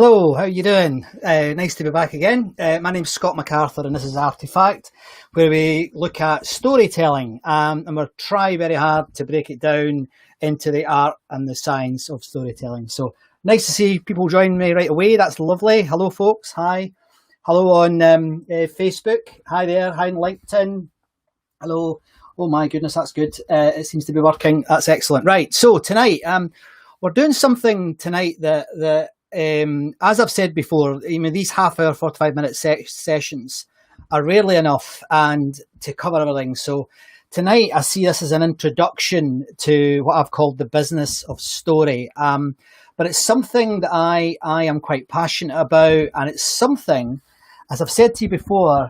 Hello, how you doing? Nice to be back again. My name's Scott McArthur and this is Artefact, where we look at storytelling and we'll try very hard to break it down into the art and the science of storytelling. So nice to see people join me right away. That's lovely. Hello, folks. Hi. Hello on Facebook. Hi there. Hi on LinkedIn. Hello. Oh my goodness, that's good. It seems to be working. That's excellent. Right. So tonight, we're doing something tonight that as I've said before, these half-hour, 45-minute sessions are rarely enough and to cover everything. So tonight I see this as an introduction to what I've called the business of story. But it's something that I am quite passionate about, and it's something, as I've said to you before,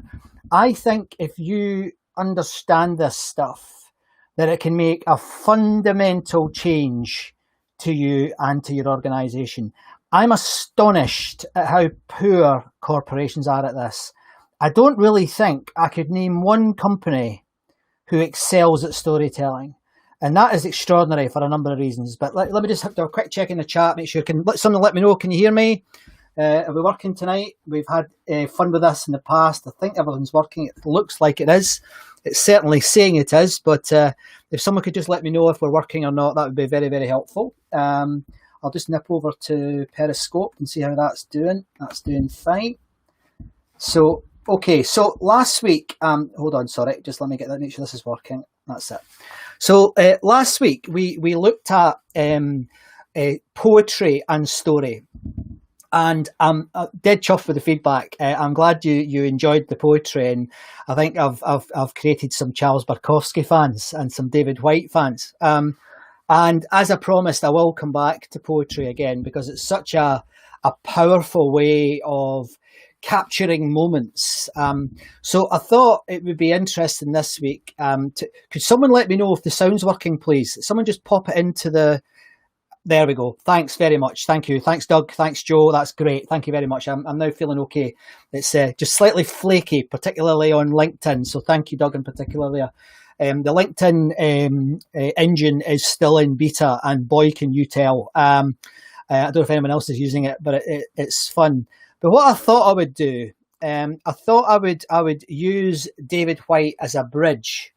I think if you understand this stuff, that it can make a fundamental change to you and to your organization. I'm astonished at how poor corporations are at this. I don't really think I could name one company who excels at storytelling. And that is extraordinary for a number of reasons. But let me just have to have a quick check in the chat, make sure someone let me know. Can you hear me? Are we working tonight? We've had fun with this in the past. I think everything's working. It looks like it is. It's certainly saying it is. But if someone could just let me know if we're working or not, that would be very, very helpful. I'll just nip over to Periscope and see how that's doing. That's doing fine. So, okay. So last week, hold on, sorry. Just let me get that, make sure this is working. That's it. So last week, we looked at poetry and story. And I'm dead chuffed with the feedback. I'm glad you enjoyed the poetry, and I think I've created some Charles Bukowski fans and some David Whyte fans. And as I promised, I will come back to poetry again because it's such a powerful way of capturing moments. So I thought it would be interesting this week. Could someone let me know if the sound's working, please? Someone just pop it into the... There we go. Thanks very much. Thank you. Thanks, Doug. Thanks, Joe. That's great. Thank you very much. I'm now feeling okay. It's just slightly flaky, particularly on LinkedIn. So thank you, Doug, in particular there. The LinkedIn engine is still in beta, and boy, can you tell. I don't know if anyone else is using it, but it's fun. But what I thought I would do, I thought I would use David Whyte as a bridge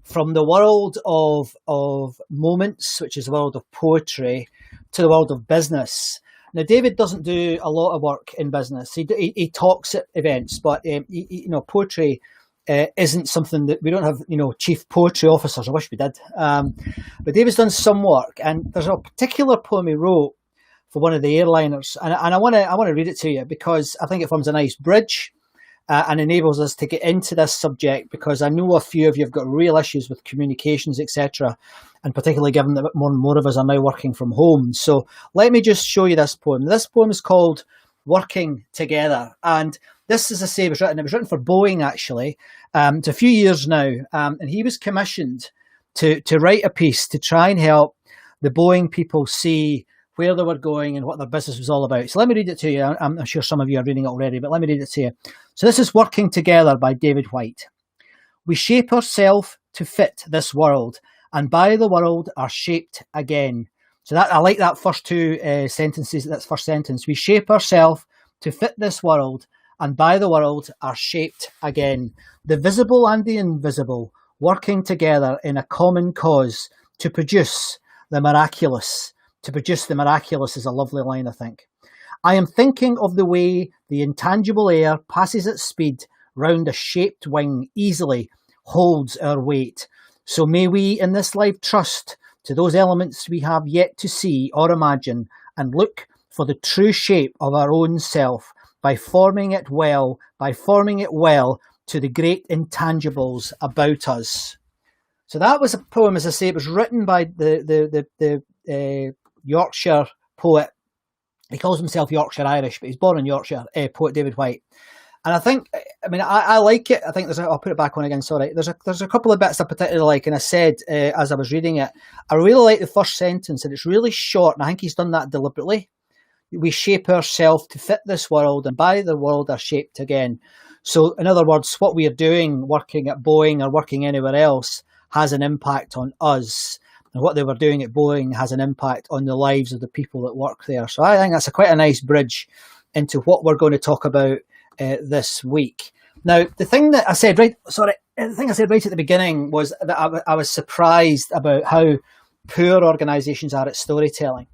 from the world of moments, which is the world of poetry, to the world of business. Now, David doesn't do a lot of work in business. He talks at events, but poetry isn't something that we don't have. Chief poetry officers. I wish we did. But David's done some work, and there's a particular poem he wrote for one of the airliners, and I want to read it to you because I think it forms a nice bridge. And enables us to get into this subject because I know a few of you have got real issues with communications, etc. And particularly given that more and more of us are now working from home. So let me just show you this poem. This poem is called Working Together. And this, as I say, it was written for Boeing, actually. It's a few years now. And he was commissioned to write a piece to try and help the Boeing people see where they were going and what their business was all about. So let me read it to you. I'm sure some of you are reading it already, but let me read it to you. So this is Working Together by David Whyte. We shape ourselves to fit this world, and by the world are shaped again. So that I like that first two sentences, that's first sentence. We shape ourselves to fit this world, and by the world are shaped again. The visible and the invisible working together in a common cause to produce the miraculous. To produce the miraculous is a lovely line, I think. I am thinking of the way the intangible air passes at speed round a shaped wing, easily holds our weight. So may we in this life trust to those elements we have yet to see or imagine, and look for the true shape of our own self by forming it well to the great intangibles about us. So that was a poem, as I say, it was written by the Yorkshire poet. He calls himself Yorkshire Irish, but he's born in Yorkshire, poet David Whyte. And I think, I like it. I think I'll put it back on again, sorry. There's a couple of bits I particularly like, and I said, as I was reading it, I really like the first sentence, and it's really short, and I think he's done that deliberately. We shape ourselves to fit this world, and by the world are shaped again. So, in other words, what we are doing, working at Boeing or working anywhere else, has an impact on us. and what they were doing at Boeing has an impact on the lives of the people that work there. So I think that's quite a nice bridge into what we're going to talk about this week. Now, the thing I said right at the beginning was that I was surprised about how poor organisations are at storytelling.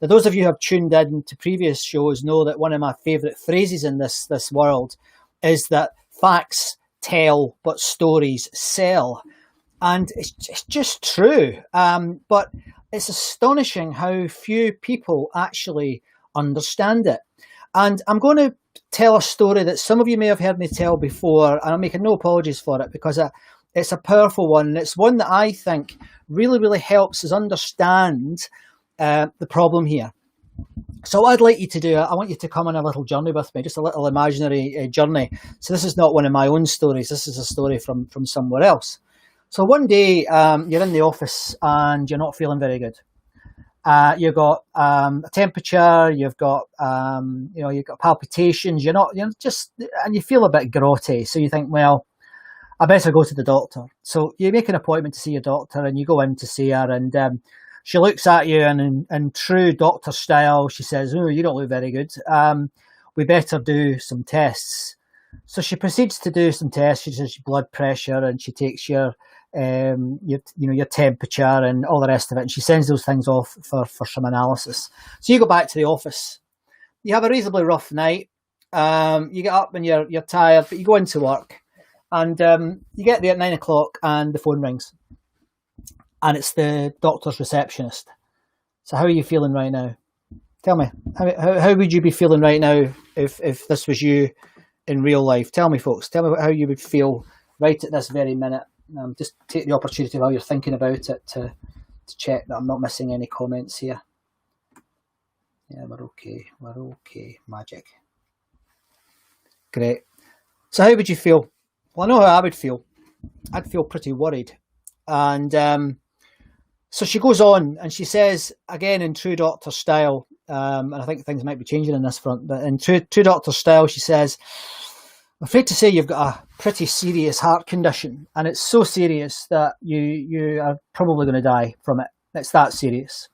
Now, those of you who have tuned in to previous shows know that one of my favourite phrases in this world is that facts tell, but stories sell. And it's just true. But it's astonishing how few people actually understand it. And I'm going to tell a story that some of you may have heard me tell before, and I'm making no apologies for it, because it's a powerful one. And it's one that I think really, really helps us understand the problem here. So what I'd like you to do, I want you to come on a little journey with me, just a little imaginary journey. So this is not one of my own stories. This is a story from somewhere else. So one day you're in the office and you're not feeling very good. You've got a temperature, you've got you've got palpitations. And you feel a bit grotty. So you think, well, I better go to the doctor. So you make an appointment to see your doctor, and you go in to see her, and she looks at you, and in true doctor style, she says, "Oh, you don't look very good. We better do some tests." So she proceeds to do some tests. She does your blood pressure, and she takes your temperature and all the rest of it, and she sends those things off for some analysis. So you go back to the office. You have a reasonably rough night. You get up and you're tired, but you go into work, and you get there at 9 o'clock, and the phone rings, and it's the doctor's receptionist. So how are you feeling right now? Tell me, how would you be feeling right now if this was you in real life? Tell me, folks. Tell me how you would feel right at this very minute. Just take the opportunity while you're thinking about it to check that I'm not missing any comments here. Yeah, we're okay. We're okay. Magic. Great. So how would you feel? Well, I know how I would feel. I'd feel pretty worried. And so she goes on and she says, again in true doctor style, and I think things might be changing on this front, but in true doctor style, she says, "I'm afraid to say you've got a pretty serious heart condition, and it's so serious that you are probably going to die from it. It's that serious."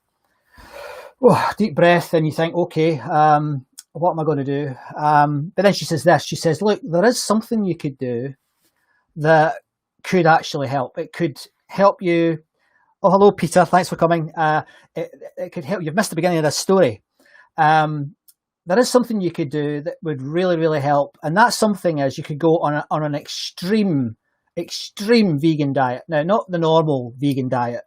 Oh, deep breath, and you think, okay, what am I going to do? But then she says this. She says, "Look, there is something you could do that could actually help. It could help you." Oh, hello, Peter. Thanks for coming. It could help. You've missed the beginning of this story. There is something you could do that would really, really help. And that something is you could go on an extreme vegan diet. Now, not the normal vegan diet.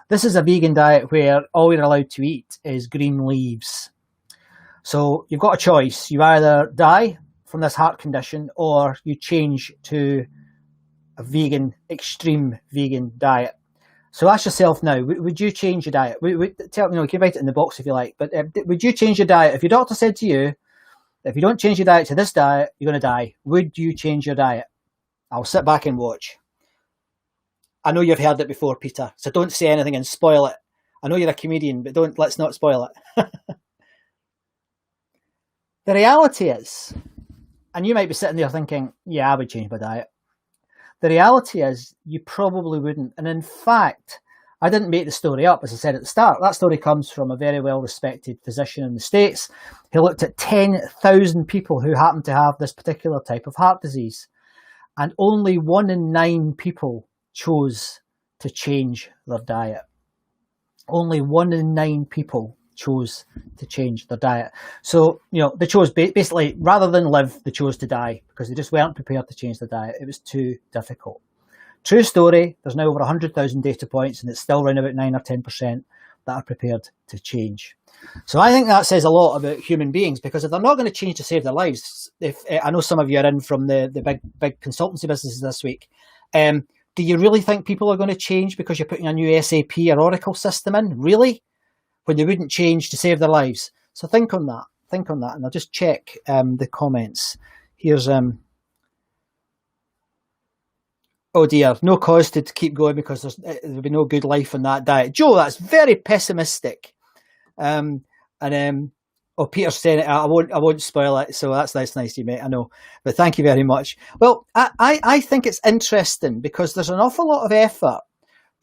This is a vegan diet where all you're allowed to eat is green leaves. So you've got a choice. You either die from this heart condition, or you change to a extreme vegan diet. So ask yourself now, would you change your diet? Tell me, you can write it in the box if you like, but would you change your diet? If your doctor said to you, if you don't change your diet to this diet, you're going to die, would you change your diet? I'll sit back and watch. I know you've heard it before, Peter, so don't say anything and spoil it. I know you're a comedian, but let's not spoil it. The reality is, and you might be sitting there thinking, yeah, I would change my diet. The reality is you probably wouldn't. And in fact, I didn't make the story up, as I said at the start. That story comes from a very well-respected physician in the States who looked at 10,000 people who happened to have this particular type of heart disease. And only 1 in 9 people chose to change their diet. Only 1 in 9 people chose to change their diet. So, they chose basically, rather than live, they chose to die because they just weren't prepared to change their diet. It was too difficult. True story. There's now over 100,000 data points, and it's still around about 9 or 10% that are prepared to change. So I think that says a lot about human beings, because if they're not going to change to save their lives, I know some of you are in from the big consultancy businesses this week, do you really think people are going to change because you're putting a new SAP or Oracle system in? Really? When they wouldn't change to save their lives. So think on that. And I'll just check the comments. Here's oh dear, no cause to keep going because there'll be no good life on that diet. Joe, that's very pessimistic. Peter's saying it. I won't spoil it. So that's nice of you, mate. I know, but thank you very much. Well, I think it's interesting because there's an awful lot of effort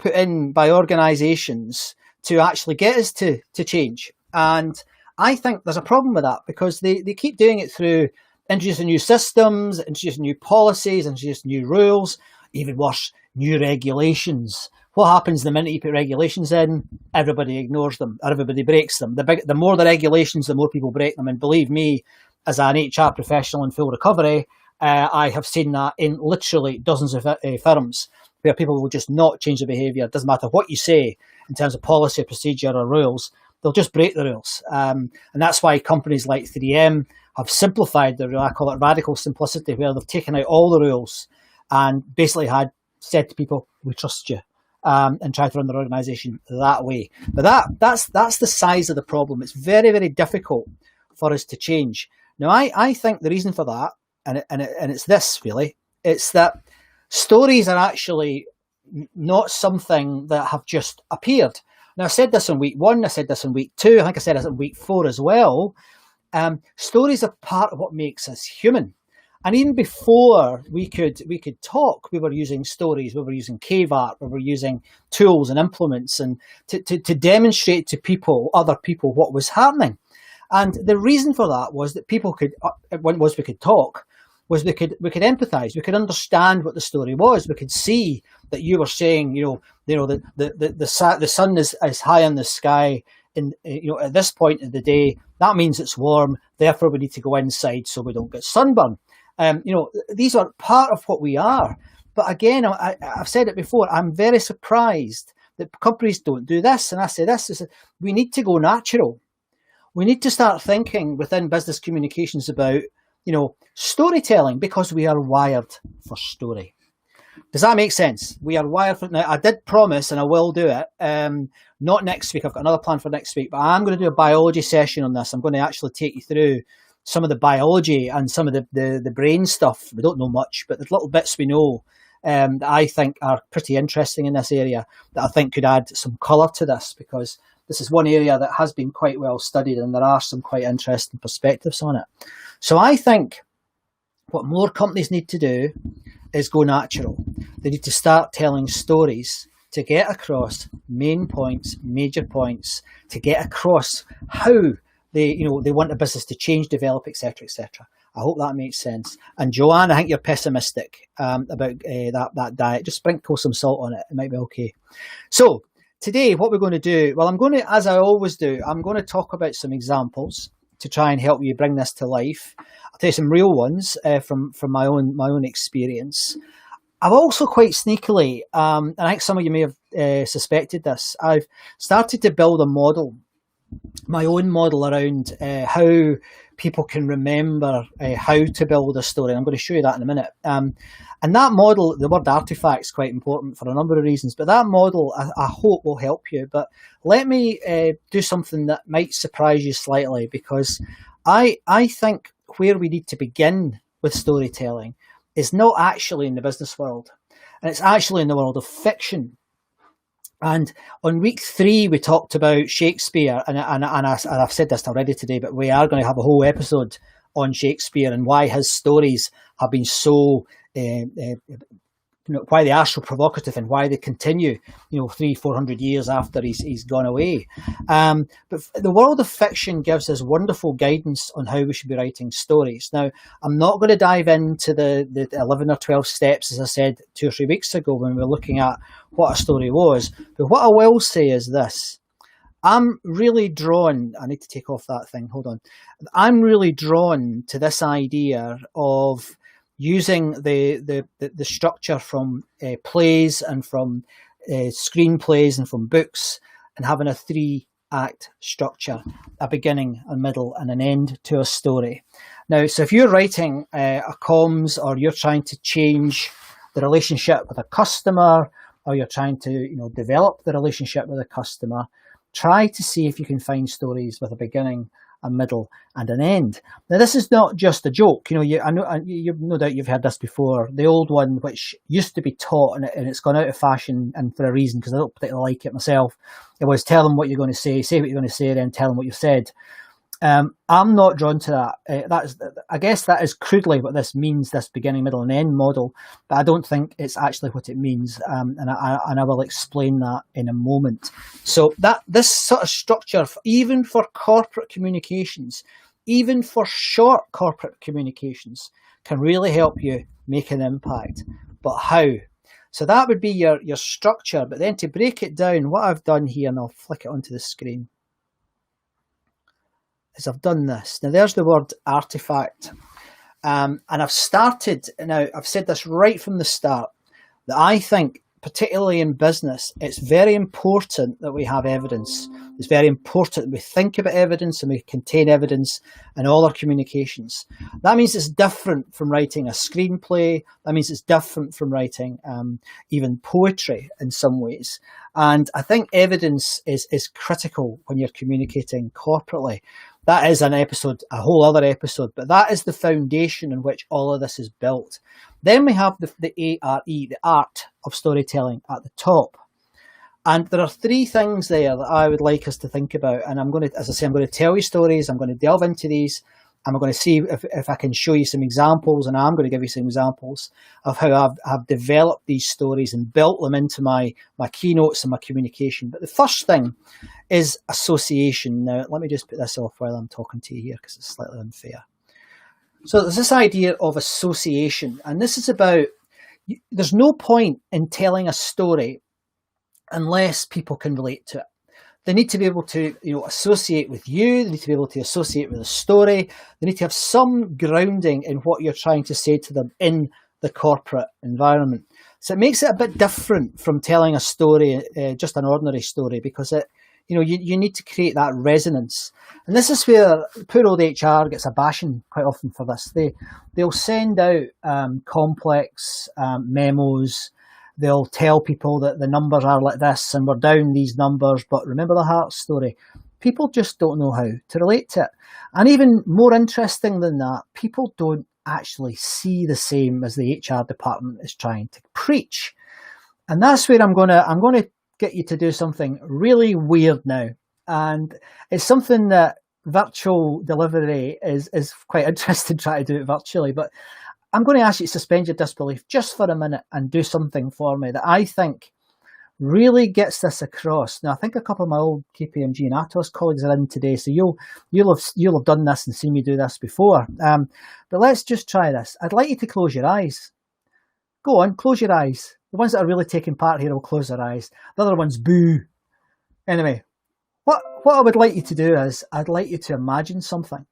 put in by organisations to actually get us to change. And I think there's a problem with that, because they keep doing it through introducing new systems, introducing new policies, introducing new rules, even worse, new regulations. What happens the minute you put regulations in? Everybody ignores them, or everybody breaks them. The more the regulations, the more people break them. And believe me, as an HR professional in full recovery, I have seen that in literally dozens of firms, where people will just not change their behaviour. It doesn't matter what you say in terms of policy, procedure or rules, they'll just break the rules. And that's why companies like 3M have simplified the rule. I call it radical simplicity, where they've taken out all the rules and basically said to people, we trust you, and try to run their organisation that way. But that's the size of the problem. It's very, very difficult for us to change. Now, I think the reason for that, and it's this really, it's that stories are actually not something that have just appeared. Now, I said this in week 1, I said this in week 2, I think I said this in week 4 as well. Stories are part of what makes us human. And even before we could talk, we were using stories, we were using cave art, we were using tools and implements, and to demonstrate to other people what was happening. And the reason for that was that we could talk, was we could empathize, we could understand what the story was, we could see that you were saying, the sun is high in the sky, at this point of the day, that means it's warm, therefore we need to go inside so we don't get sunburn. These are part of what we are. But again, I've said it before, I'm very surprised that companies don't do this. And I say this is, we need to go natural. We need to start thinking within business communications about, storytelling, because we are wired for story. Does that make sense? We are wired for. Now, I did promise, and I will do it. Not next week. I've got another plan for next week, but I'm going to do a biology session on this. I'm going to actually take you through some of the biology and some of the brain stuff. We don't know much, but there's little bits we know that I think are pretty interesting in this area, that I think could add some colour to this, because this is one area that has been quite well studied and there are some quite interesting perspectives on it. So I think what more companies need to do is go natural. They need to start telling stories to get across main points, major points, to get across how they want a business to change, develop, etc., etc. I hope that makes sense. And Joanne, I think you're pessimistic about that diet. Just sprinkle some salt on it. It might be okay. So today, what we're going to do, well, I'm going to, as I always do, I'm going to talk about some examples to try and help you bring this to life. I'll tell you some real ones from my own experience. I've also quite sneakily, and I think some of you may have suspected this, I've started to build a model, my own model around how people can remember how to build a story. And I'm going to show you that in a minute. And that model, the word artifact is quite important for a number of reasons, but that model I hope will help you. But let me do something that might surprise you slightly, because I think where we need to begin with storytelling is not actually in the business world, and it's actually in the world of fiction. And on week 3, we talked about Shakespeare, and I've said this already today, but we are going to have a whole episode on Shakespeare and why his stories have been so, why they are so provocative and why they continue, 300-400 years after he's gone away. But the world of fiction gives us wonderful guidance on how we should be writing stories. Now, I'm not going to dive into the 11 or 12 steps, as I said 2 or 3 weeks ago when we were looking at what a story was. But what I will say is this. I'm really drawn, I need to take off that thing, hold on. I'm really drawn to this idea of using the structure from plays and from screenplays and from books, and having a 3-act structure, a beginning, a middle, and an end to a story. Now, so if you're writing a comms, or you're trying to change the relationship with a customer, or you're trying to develop the relationship with a customer, try to see if you can find stories with a beginning, a middle, and an end. Now, this is not just a joke. I know you've no doubt you've heard this before. The old one, which used to be taught, and it's gone out of fashion, and for a reason, because I don't particularly like it myself. It was tell them what you're going to say what you're going to say, then tell them what you've said. I'm not drawn to that. I guess that is crudely what this means, this beginning, middle, and end model, but I don't think it's actually what it means, and I will explain that in a moment. So this sort of structure, even for corporate communications, even for short corporate communications, can really help you make an impact. But how? So that would be your structure. But then to break it down, what I've done here, and I'll flick it onto the screen, is I've done this. Now there's the word artifact. And I've started, now I've said this right from the start, that I think, particularly in business, it's very important that we have evidence. It's very important that we think about evidence and we contain evidence in all our communications. That means it's different from writing a screenplay. That means it's different from writing even poetry in some ways. And I think evidence is critical when you're communicating corporately. That is an episode, a whole other episode, but that is the foundation in which all of this is built. Then we have the ARE, the art of storytelling, at the top. And there are three things there that I would like us to think about. And I'm going to, as I say, I'm going to tell you stories. I'm going to delve into these. I'm going to see if I can show you some examples, and I'm going to give you some examples of how I've developed these stories and built them into my keynotes and my communication. But the first thing is association. Now, let me just put this off while I'm talking to you here because it's slightly unfair. So there's this idea of association, and this is about, there's no point in telling a story unless people can relate to it. They need to be able to, associate with you. They need to be able to associate with the story. They need to have some grounding in what you're trying to say to them in the corporate environment. So it makes it a bit different from telling a story, just an ordinary story, because you need to create that resonance. And this is where poor old HR gets a bashing quite often for this. They'll send out complex memos. They'll tell people that the numbers are like this and we're down these numbers, but remember the heart story. People just don't know how to relate to it. And even more interesting than that, people don't actually see the same as the HR department is trying to preach. And that's where I'm going to get you to do something really weird now. And it's something that virtual delivery is quite interesting, trying to do it virtually, but I'm going to ask you to suspend your disbelief just for a minute and do something for me that I think really gets this across. Now, I think a couple of my old KPMG and Atos colleagues are in today, so you'll have done this and seen me do this before. But let's just try this. I'd like you to close your eyes. Go on, close your eyes. The ones that are really taking part here will close their eyes. The other ones, boo. Anyway, what I would like you to do is I'd like you to imagine something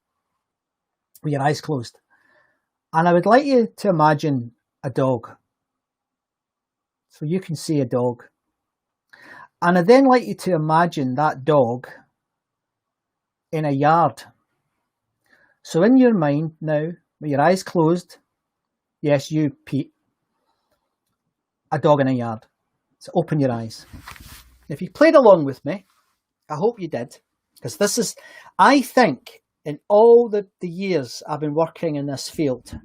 with your eyes closed. And I would like you to imagine a dog. So you can see a dog. And I'd then like you to imagine that dog in a yard. So in your mind now, with your eyes closed, yes, you, Pete, a dog in a yard. So open your eyes. If you played along with me, I hope you did, because this is, I think, in all the years I've been working in this field,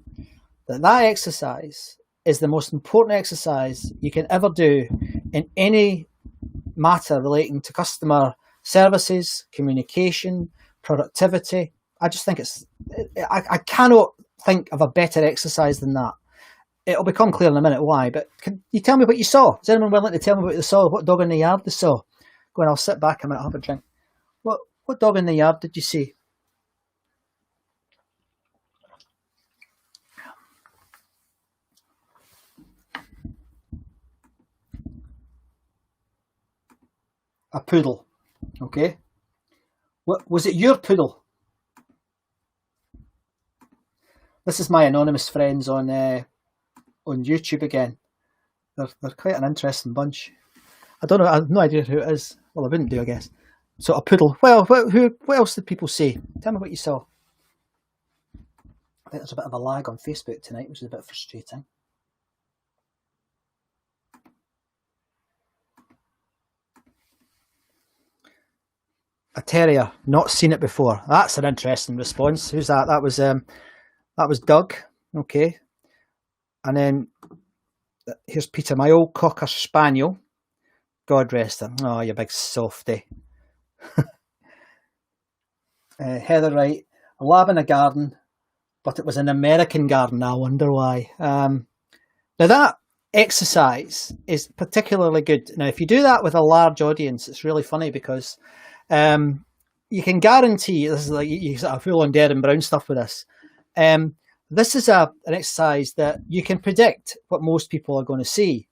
that exercise is the most important exercise you can ever do in any matter relating to customer services, communication, productivity. I just think I cannot think of a better exercise than that. It'll become clear in a minute why, but can you tell me what you saw? Is anyone willing to tell me what they saw? What dog in the yard they saw? Go on, I'll sit back a minute, have a drink. What dog in the yard did you see? A poodle, okay. What was it? Your poodle? This is my anonymous friends on YouTube again. They're quite an interesting bunch. I don't know. I have no idea who it is. Well, I wouldn't do, I guess. So a poodle. Well, what else did people say? Tell me what you saw. I think there's a bit of a lag on Facebook tonight, which is a bit frustrating. A terrier, not seen it before. That's an interesting response. Who's that? That was Doug. Okay. And then here's Peter, my old Cocker Spaniel. God rest him. Oh, you big softy. Heather Wright, a lab in a garden, but it was an American garden. I wonder why. Now that exercise is particularly good. Now, if you do that with a large audience, it's really funny because you can guarantee, this is like you sort of full on Darren Brown stuff with this. This is an exercise that you can predict what most people are going to see.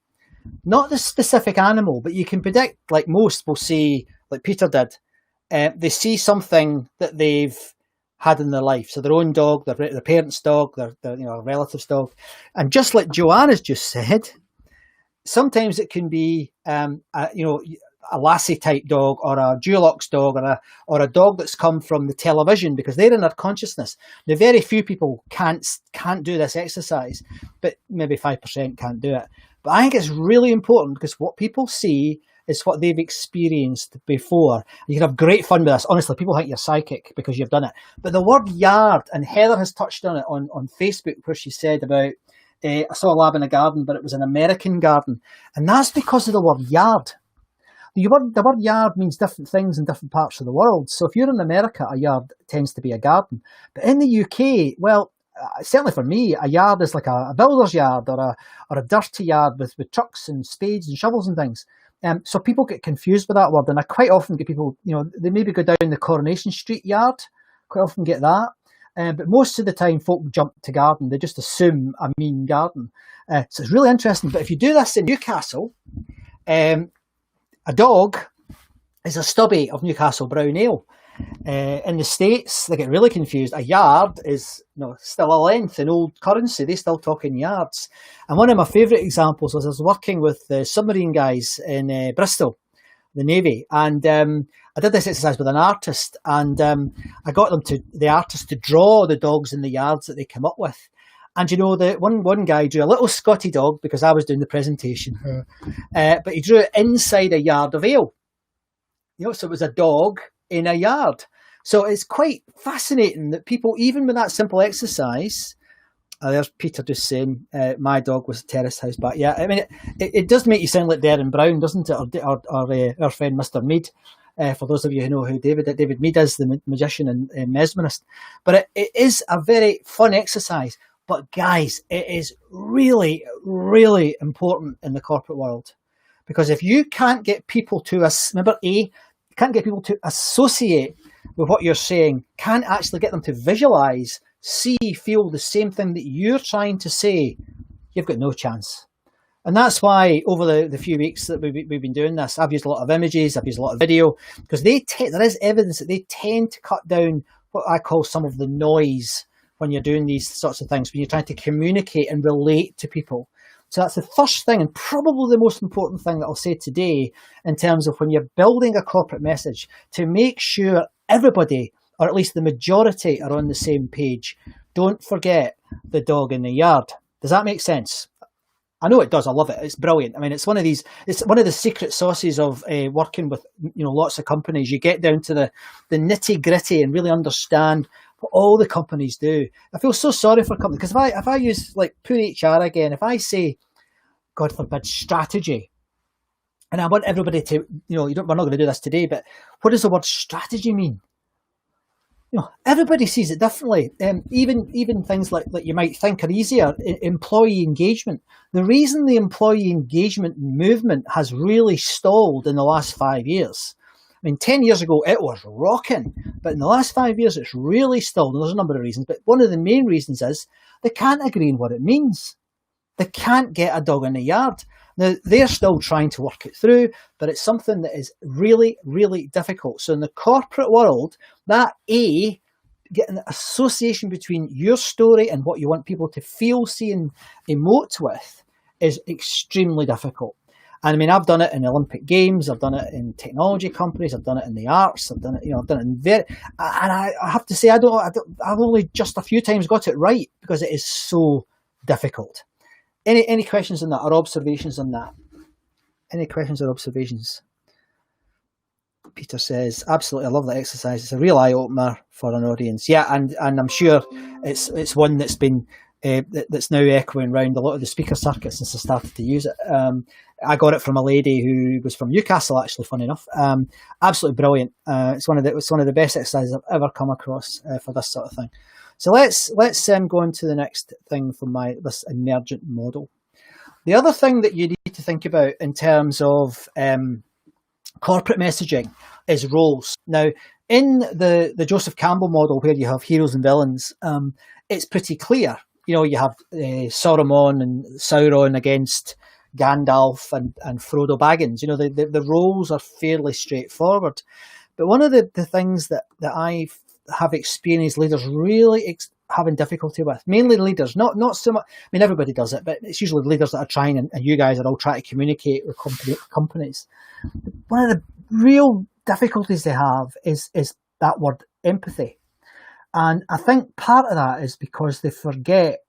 Not the specific animal, but you can predict, like most will see, like Peter did. They see something that they've had in their life. So their own dog, their parents' dog, their relative's dog. And just like Joanna's just said, sometimes it can be a Lassie type dog or a Dulux dog or a dog that's come from the television because they're in their consciousness. Now, very few people can't do this exercise, but maybe 5% can't do it. But I think it's really important because what people see is what they've experienced before. You can have great fun with this. Honestly, people think you're psychic because you've done it. But the word yard, and Heather has touched on it on Facebook where she said about, I saw a lab in a garden, but it was an American garden. And that's because of the word yard. The word yard means different things in different parts of the world. So if you're in America, a yard tends to be a garden. But in the UK, well, certainly for me, a yard is like a builder's yard or a dirty yard with trucks and spades and shovels and things. So people get confused with that word, and I quite often get people, they maybe go down the Coronation Street yard, quite often get that. But most of the time, folk jump to garden. They just assume I mean garden. So it's really interesting. But if you do this in Newcastle, a dog is a stubby of Newcastle Brown Ale. In the States, they get really confused. A yard is still a length in old currency. They still talk in yards. And one of my favourite examples was I was working with the submarine guys in Bristol, the Navy, and I did this exercise with an artist, and I got the artist to draw the dogs in the yards that they come up with. And the one guy drew a little Scotty dog because I was doing the presentation, but he drew it inside a yard of ale. So it was a dog in a yard. So it's quite fascinating that people, even with that simple exercise, there's Peter just saying, my dog was a terrace house bat. Yeah, I mean, it does make you sound like Darren Brown, doesn't it? Or our friend Mr. Mead. For those of you who know who David Mead is, the magician and mesmerist. But it is a very fun exercise. But guys, it is really, really important in the corporate world. Because if you can't get people to, can't get people to associate with what you're saying, can't actually get them to visualize, see, feel the same thing that you're trying to say, you've got no chance. And that's why over the few weeks that we've been doing this, I've used a lot of images, I've used a lot of video, because there is evidence that they tend to cut down what I call some of the noise when you're doing these sorts of things, when you're trying to communicate and relate to people. So that's the first thing, and probably the most important thing that I'll say today in terms of when you're building a corporate message, to make sure everybody, or at least the majority, are on the same page. Don't forget the dog in the yard. Does that make sense? I know it does. I love it. It's brilliant. I mean, it's one of the secret sauces of working with lots of companies. You get down to the nitty gritty and really understand what all the companies do. I feel so sorry for companies because if I use like poor HR again, if I say, God forbid, strategy, and I want everybody to, we're not going to do this today, but what does the word strategy mean? Everybody sees it differently. Even things like you might think are easier. Employee engagement. The reason the employee engagement movement has really stalled in the last 5 years. I mean, 10 years ago it was rocking, but in the last 5 years it's really stalled. And there's a number of reasons, but one of the main reasons is they can't agree on what it means. They can't get a dog in the yard. Now, they're still trying to work it through, but it's something that is really, really difficult. So in the corporate world, getting the association between your story and what you want people to feel, see, and emote with is extremely difficult. And I mean, I've done it in Olympic Games, I've done it in technology companies, I've done it in the arts, I've done it in I have to say, I've only just a few times got it right because it is so difficult. Any questions on that or observations on that? Any questions or observations? Peter says, absolutely, I love that exercise. It's a real eye-opener for an audience. Yeah, and I'm sure it's one that's been that's now echoing around a lot of the speaker circuits since I started to use it. I got it from a lady who was from Newcastle, actually, funny enough. Absolutely brilliant. It's one of the best exercises I've ever come across for this sort of thing. So let's go on to the next thing from this emergent model. The other thing that you need to think about in terms of corporate messaging is roles. Now, in the Joseph Campbell model, where you have heroes and villains, it's pretty clear. You have Saruman and Sauron against Gandalf and Frodo Baggins. The roles are fairly straightforward. But one of the things that I have experienced leaders really having difficulty with, mainly leaders, not so much, I mean, everybody does it, but it's usually leaders that are trying, and you guys are all trying to communicate with companies. One of the real difficulties they have is that word empathy. And I think part of that is because they forget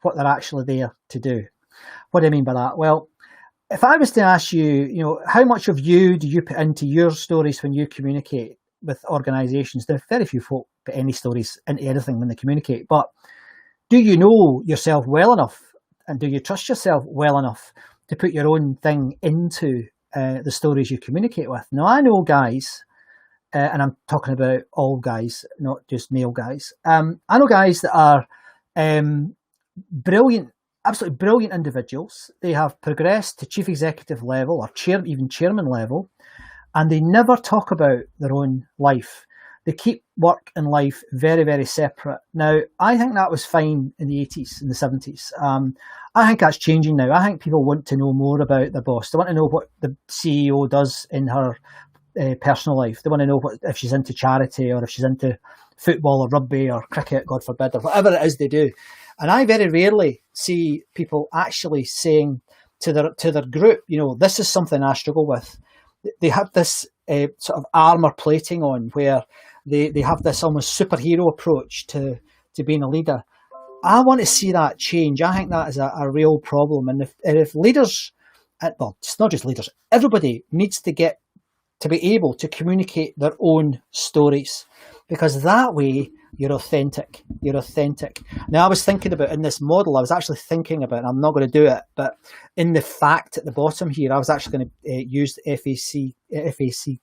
what they're actually there to do. What do I mean by that? Well, if I was to ask you, how much of you do you put into your stories when you communicate with organisations? There are very few folk put any stories into anything when they communicate. But do you know yourself well enough, and do you trust yourself well enough to put your own thing into the stories you communicate with? Now, I know guys, and I'm talking about all guys, not just male guys. I know guys that are brilliant, absolutely brilliant individuals. They have progressed to chief executive level or even chairman level, and they never talk about their own life. They keep work and life very, very separate. Now, I think that was fine in the 80s, in the 70s. I think that's changing now. I think people want to know more about their boss. They want to know what the CEO does in her personal life. They want to know if she's into charity, or if she's into football or rugby or cricket, God forbid, or whatever it is they do. And I very rarely see people actually saying to their group, this is something I struggle with. They have this sort of armor plating on, where they have this almost superhero approach to being a leader. I want to see that change. I think that is a real problem. And if leaders, well, it's not just leaders, everybody needs to get to be able to communicate their own stories, because that way you're authentic. You're authentic. Now, I was thinking about, in this model, I was actually thinking about, and I'm not going to do it, but in the fact at the bottom here, I was actually going to use the FACT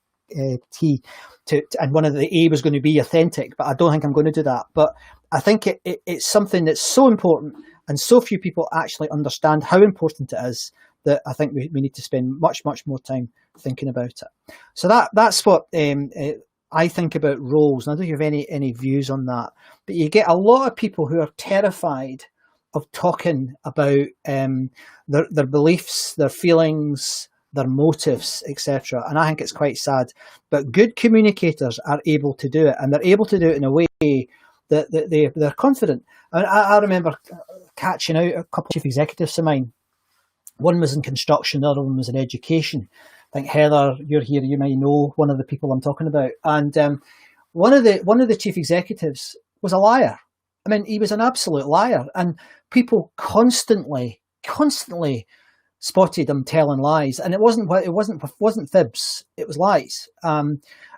and one of the A was going to be authentic, but I don't think I'm going to do that. But I think it's something that's so important, and so few people actually understand how important it is, that I think we need to spend much, much more time thinking about it. So that's what I think about roles. And I don't know if you have any views on that. But you get a lot of people who are terrified of talking about their beliefs, their feelings, their motives, etc. And I think it's quite sad. But good communicators are able to do it, and they're able to do it in a way that they're confident. I remember catching out a couple of chief executives of mine. One was in construction, the other one was in education. I think, Heather, you're here, you may know one of the people I'm talking about. And one of the chief executives was a liar. I mean, he was an absolute liar, and people constantly spotted him telling lies. And it wasn't fibs, it was lies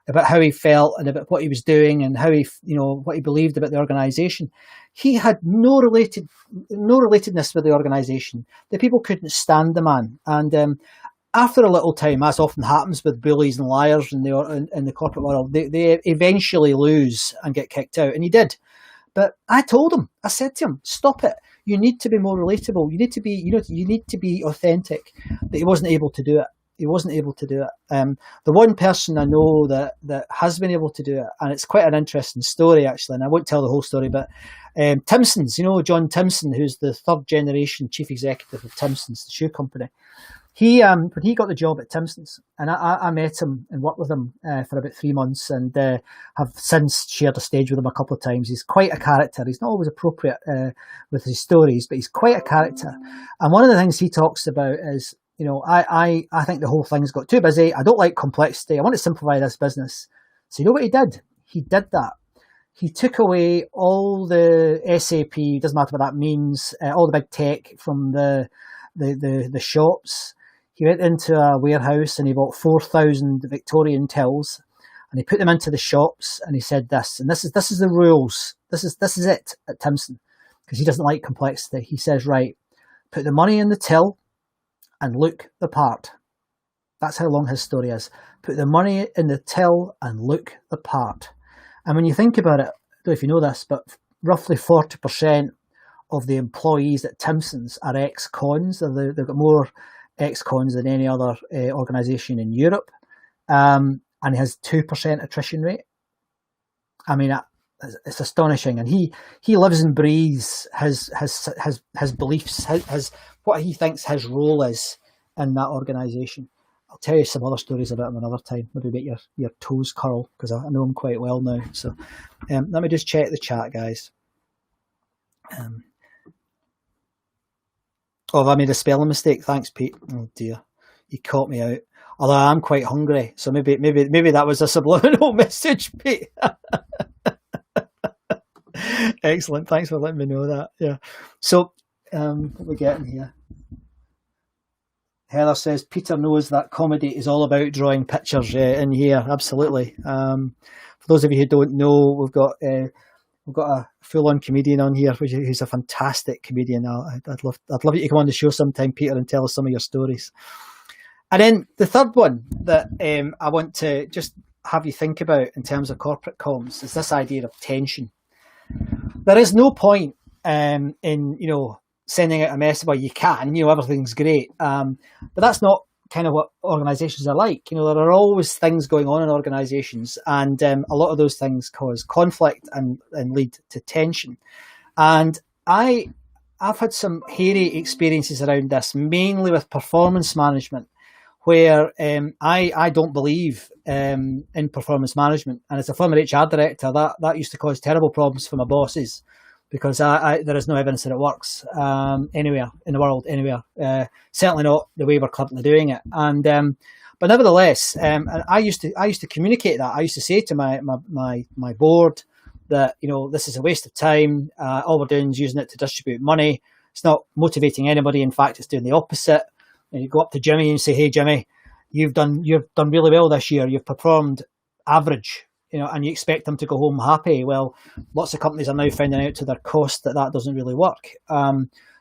about how he felt and about what he was doing and how what he believed about the organisation. He had no relatedness with the organisation. The people couldn't stand the man. And after a little time, as often happens with bullies and liars in the corporate world, they eventually lose and get kicked out. And he did. But I said to him, stop it. You need to be more relatable. You need to be, you need to be authentic. But he wasn't able to do it. The one person I know that has been able to do it, and it's quite an interesting story actually, and I won't tell the whole story, but Timson's, John Timson, who's the third generation chief executive of Timson's, the shoe company. He when he got the job at Timson's, and I met him and worked with him for about 3 months, and have since shared a stage with him a couple of times. He's quite a character. He's not always appropriate with his stories, but he's quite a character. And one of the things he talks about is, I think the whole thing's got too busy. I don't like complexity. I want to simplify this business. So you know what he did? He did that. He took away all the SAP, doesn't matter what that means, all the big tech from the shops. He went into a warehouse and he bought 4,000 Victorian tills, and he put them into the shops, and he said this, and this is the rules. This is it at Timson, because he doesn't like complexity. He says, right, put the money in the till, and look the part. That's how long his story is. Put the money in the till and look the part. And when you think about it, I don't know if you know this, but roughly 40% of the employees at Timson's are ex-cons. They've got more ex-cons than any other organisation in Europe. And he has 2% attrition rate. I mean, it's astonishing. And he lives and breathes his beliefs, his what he thinks his role is in that organisation. I'll tell you some other stories about him another time. Maybe make your toes curl, because I know him quite well now. So let me just check the chat, guys. Oh, have I made a spelling mistake? Thanks, Pete. Oh dear, you caught me out. Although I'm quite hungry, so maybe that was a subliminal message, Pete. Excellent. Thanks for letting me know that. Yeah. So what are we getting here? Heather says Peter knows that comedy is all about drawing pictures in here. Absolutely. For those of you who don't know, we've got a full-on comedian on here, who's a fantastic comedian. I'd love you to come on the show sometime, Peter, and tell us some of your stories. And then the third one that I want to just have you think about in terms of corporate comms is this idea of tension. There is no point in sending out a message. Well, you can, everything's great, but that's not kind of what organisations are like. There are always things going on in organisations, and a lot of those things cause conflict and lead to tension. And I've had some hairy experiences around this, mainly with performance management, where I don't believe in performance management. And as a former HR director, that used to cause terrible problems for my bosses, because there is no evidence that it works anywhere in the world, anywhere. Certainly not the way we're currently doing it. And but nevertheless, I used to communicate that. I used to say to my board that this is a waste of time. All we're doing is using it to distribute money. It's not motivating anybody. In fact, it's doing the opposite. And you go up to Jimmy and say, "Hey, Jimmy, you've done really well this year. You've performed average." And you expect them to go home happy. Well, lots of companies are now finding out to their cost that doesn't really work.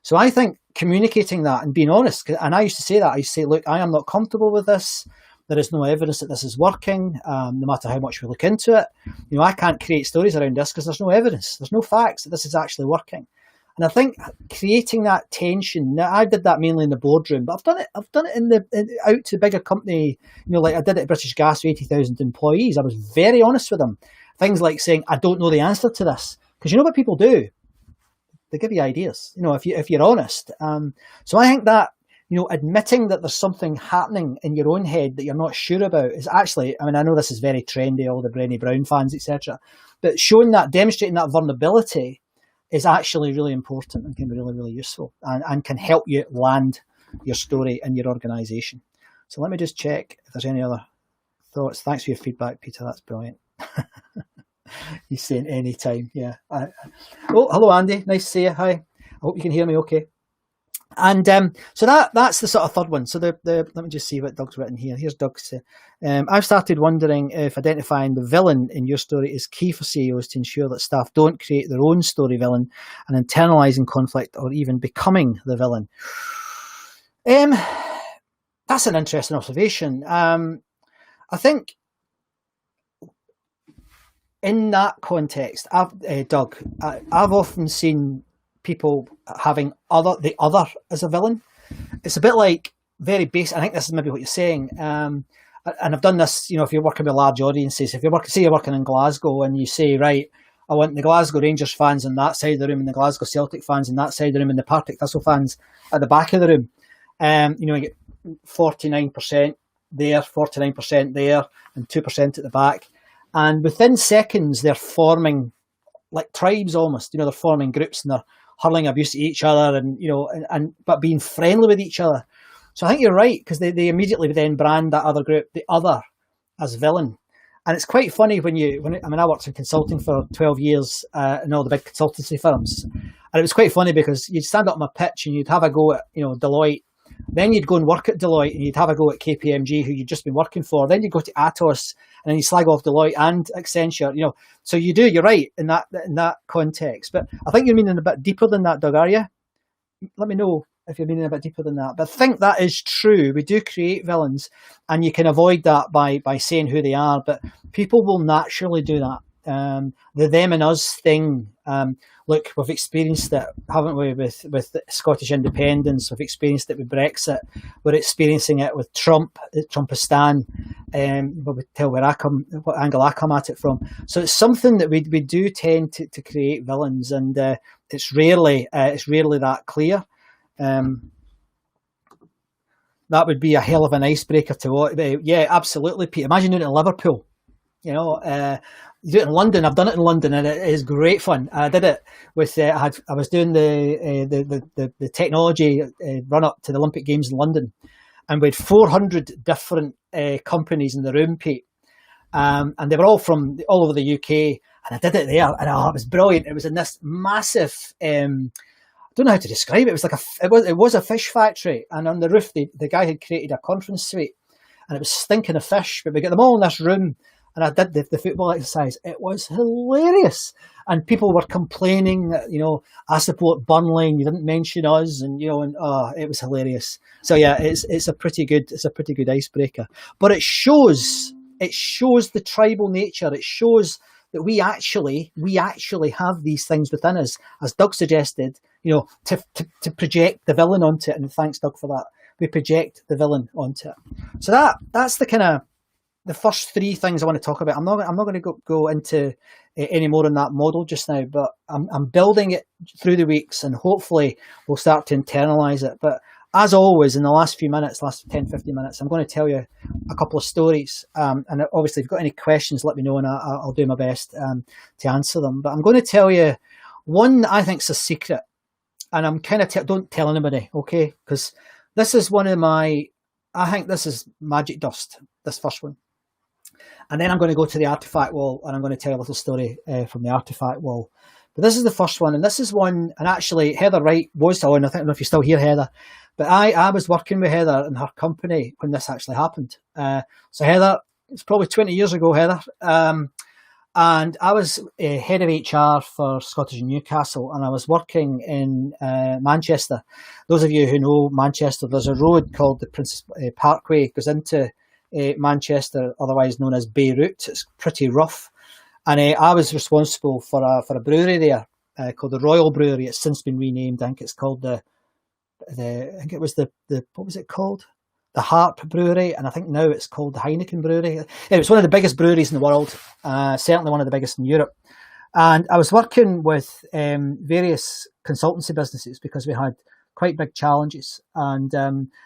So I think communicating that and being honest, and I used to say that, I used to say, look, I am not comfortable with this. There is no evidence that this is working, no matter how much we look into it. I can't create stories around this because there's no evidence. There's no facts that this is actually working. And I think creating that tension, now I did that mainly in the boardroom, but I've done it out to bigger company, like I did it at British Gas with 80,000 employees. I was very honest with them. Things like saying, I don't know the answer to this. Because you know what people do? They give you ideas, if you're honest. So I think that, admitting that there's something happening in your own head that you're not sure about is actually, I know this is very trendy, all the Brené Brown fans, etc. But demonstrating that vulnerability is actually really important and can be really, really useful and can help you land your story in your organisation. So let me just check if there's any other thoughts. Thanks for your feedback, Peter. That's brilliant. He's saying any time. Yeah. Oh, hello, Andy. Nice to see you. Hi. I hope you can hear me okay. And so that's the sort of third one. So let me just see what Doug's written here. Here's Doug's. I've started wondering if identifying the villain in your story is key for CEOs to ensure that staff don't create their own story villain and internalising conflict or even becoming the villain. That's an interesting observation. I think in that context, Doug, I've often seen people having the other as a villain. It's a bit like very basic. I think this is maybe what you're saying. And I've done this, if you're working with large audiences, if you're working in Glasgow and you say, right, I want the Glasgow Rangers fans on that side of the room and the Glasgow Celtic fans on that side of the room and the Partick Thistle fans at the back of the room. You get 49% there, 49% there, and 2% at the back. And within seconds, they're forming like tribes almost. They're forming groups and they're hurling abuse at each other but being friendly with each other. So I think you're right, because they immediately then brand that other group, the other, as villain. And it's quite funny I worked in consulting for 12 years in all the big consultancy firms. And it was quite funny because you'd stand up on a pitch and you'd have a go at, Deloitte. Then you'd go and work at Deloitte and you'd have a go at KPMG, who you'd just been working for. Then you'd go to Atos and then you slag off Deloitte and Accenture, So you're right in that context. But I think you're meaning a bit deeper than that, Doug, are you? Let me know if you're meaning a bit deeper than that. But I think that is true. We do create villains, and you can avoid that by saying who they are. But people will naturally do that. The them and us thing. Look, we've experienced it, haven't we, with Scottish independence? We've experienced it with Brexit. We're experiencing it with Trump, Trumpistan. But we tell what angle I come at it from. So it's something that we do tend to create villains, and it's rarely that clear. That would be a hell of an icebreaker to watch. Yeah, absolutely, Pete. Imagine doing it in Liverpool. You know, you do it in London. I've done it in London, and it is great fun. I did it with I was doing the technology run up to the Olympic Games in London, and we had 400 different companies in the room, Pete, and they were all from all over the UK. And I did it there, and it was brilliant. It was in this massive. I don't know how to describe it. It was like it was a fish factory, and on the roof, the guy had created a conference suite, and it was stinking of fish. But we got them all in this room. And I did the football exercise. It was hilarious. And people were complaining that, you know, I support Burnley and you didn't mention us, and you know, and it was hilarious. So yeah, it's a pretty good icebreaker. But it shows the tribal nature. It shows that we actually have these things within us, as Doug suggested, you know, to project the villain onto it. And thanks, Doug, for that. We project the villain onto it. So that's the kind of the first three things I want to talk about. I'm not going to go into any more on that model just now, but I'm building it through the weeks, and hopefully we'll start to internalize it. But as always, in the last 10, 15 minutes, I'm going to tell you a couple of stories. And obviously, if you've got any questions, let me know, and I'll do my best to answer them. But I'm going to tell you one that I think is a secret, and I'm kind of don't tell anybody, okay? Because this is I think this is magic dust, this first one. And then I'm going to go to the ARTEFACT wall, and I'm going to tell you a little story from the ARTEFACT wall. But this is the first one, and this is one, and actually Heather Wright was on. I don't know if you're still here, Heather, but I was working with Heather in her company when this actually happened. So Heather, it's probably 20 years ago, Heather, and I was head of HR for Scottish and Newcastle, and I was working in Manchester. Those of you who know Manchester, there's a road called the Princess Parkway, goes into Manchester, otherwise known as Beirut. It's pretty rough, and I was responsible for a brewery there called the Royal Brewery. It's since been renamed. I think it's called what was it called? The Harp Brewery, and I think now it's called the Heineken Brewery. It was one of the biggest breweries in the world, certainly one of the biggest in Europe. And I was working with various consultancy businesses because we had quite big challenges, and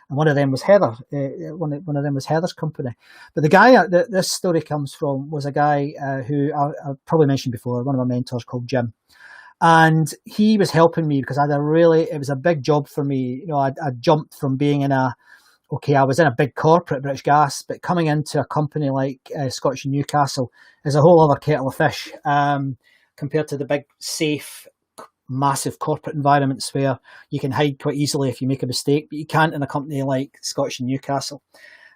one of them was Heather. One of them was Heather's company. But the guy that this story comes from was a guy who I probably mentioned before, one of my mentors called Jim, and he was helping me because it was a big job for me. You know, I jumped from being I was in a big corporate, British Gas, but coming into a company like Scottish and Newcastle is a whole other kettle of fish compared to the big, safe, massive corporate environments where you can hide quite easily if you make a mistake, but you can't in a company like Scottish and Newcastle.